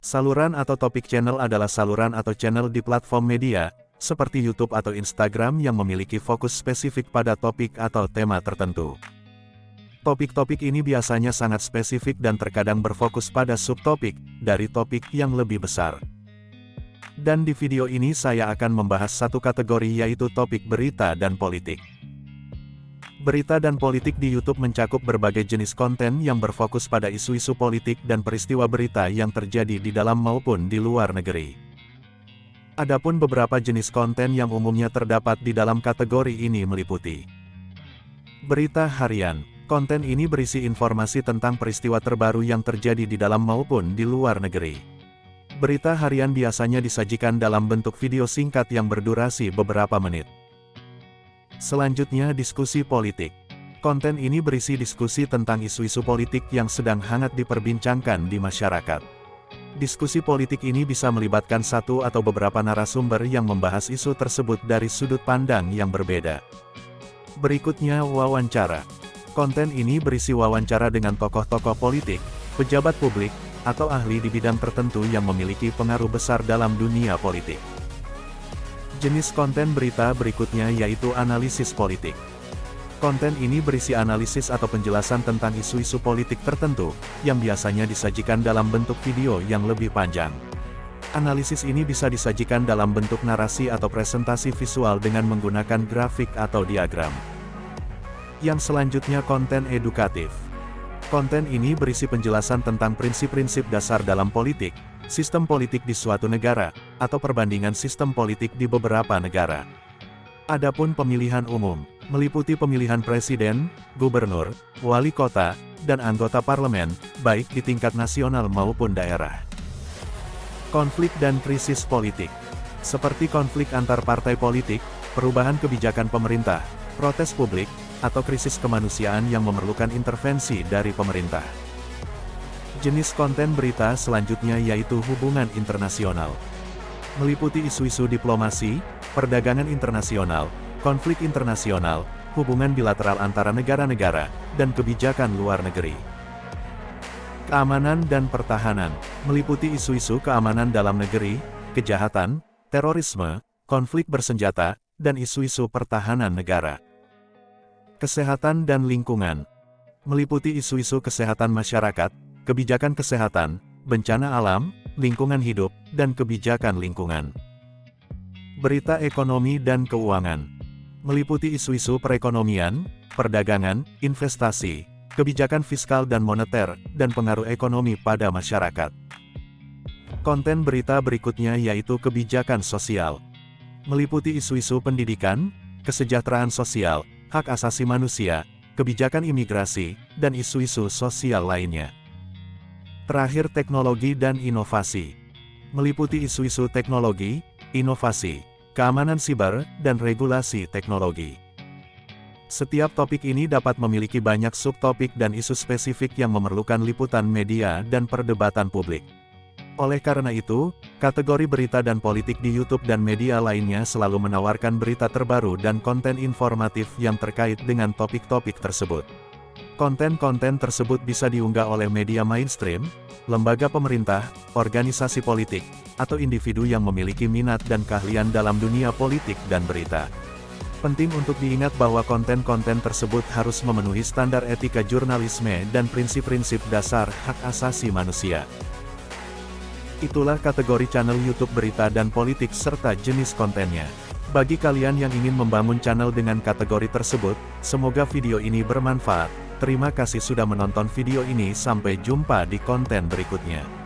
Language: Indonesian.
Saluran atau topik channel adalah saluran atau channel di platform media, seperti YouTube atau Instagram yang memiliki fokus spesifik pada topik atau tema tertentu. Topik-topik ini biasanya sangat spesifik dan terkadang berfokus pada subtopik dari topik yang lebih besar. Dan di video ini saya akan membahas satu kategori, yaitu topik berita dan politik. Berita dan politik di YouTube mencakup berbagai jenis konten yang berfokus pada isu-isu politik dan peristiwa berita yang terjadi di dalam maupun di luar negeri. Adapun beberapa jenis konten yang umumnya terdapat di dalam kategori ini meliputi berita harian. Konten ini berisi informasi tentang peristiwa terbaru yang terjadi di dalam maupun di luar negeri. Berita harian biasanya disajikan dalam bentuk video singkat yang berdurasi beberapa menit. Selanjutnya, diskusi politik. Konten ini berisi diskusi tentang isu-isu politik yang sedang hangat diperbincangkan di masyarakat. Diskusi politik ini bisa melibatkan satu atau beberapa narasumber yang membahas isu tersebut dari sudut pandang yang berbeda. Berikutnya, wawancara. Konten ini berisi wawancara dengan tokoh-tokoh politik, pejabat publik, atau ahli di bidang tertentu yang memiliki pengaruh besar dalam dunia politik. Jenis konten berita berikutnya yaitu analisis politik. Konten ini berisi analisis atau penjelasan tentang isu-isu politik tertentu, yang biasanya disajikan dalam bentuk video yang lebih panjang. Analisis ini bisa disajikan dalam bentuk narasi atau presentasi visual dengan menggunakan grafik atau diagram. Yang selanjutnya, konten edukatif. Konten ini berisi penjelasan tentang prinsip-prinsip dasar dalam politik, sistem politik di suatu negara, atau perbandingan sistem politik di beberapa negara. Adapun pemilihan umum, meliputi pemilihan presiden, gubernur, wali kota, dan anggota parlemen, baik di tingkat nasional maupun daerah. Konflik dan krisis politik. Seperti konflik antar partai politik, perubahan kebijakan pemerintah, protes publik, atau krisis kemanusiaan yang memerlukan intervensi dari pemerintah. Jenis konten berita selanjutnya yaitu hubungan internasional. Meliputi isu-isu diplomasi, perdagangan internasional, konflik internasional, hubungan bilateral antara negara-negara, dan kebijakan luar negeri. Keamanan dan pertahanan. Meliputi isu-isu keamanan dalam negeri, kejahatan, terorisme, konflik bersenjata, dan isu-isu pertahanan negara. Kesehatan dan lingkungan. Meliputi isu-isu kesehatan masyarakat, kebijakan kesehatan, bencana alam, lingkungan hidup, dan kebijakan lingkungan. Berita ekonomi dan keuangan. Meliputi isu-isu perekonomian, perdagangan, investasi, kebijakan fiskal dan moneter, dan pengaruh ekonomi pada masyarakat. Konten berita berikutnya yaitu kebijakan sosial. Meliputi isu-isu pendidikan, kesejahteraan sosial, hak asasi manusia, kebijakan imigrasi, dan isu-isu sosial lainnya. Terakhir, teknologi dan inovasi. Meliputi isu-isu teknologi, inovasi, keamanan siber, dan regulasi teknologi. Setiap topik ini dapat memiliki banyak subtopik dan isu spesifik yang memerlukan liputan media dan perdebatan publik. Oleh karena itu, kategori berita dan politik di YouTube dan media lainnya selalu menawarkan berita terbaru dan konten informatif yang terkait dengan topik-topik tersebut. Konten-konten tersebut bisa diunggah oleh media mainstream, lembaga pemerintah, organisasi politik, atau individu yang memiliki minat dan keahlian dalam dunia politik dan berita. Penting untuk diingat bahwa konten-konten tersebut harus memenuhi standar etika jurnalisme dan prinsip-prinsip dasar hak asasi manusia. Itulah kategori channel YouTube berita dan politik serta jenis kontennya. Bagi kalian yang ingin membangun channel dengan kategori tersebut, semoga video ini bermanfaat. Terima kasih sudah menonton video ini, sampai jumpa di konten berikutnya.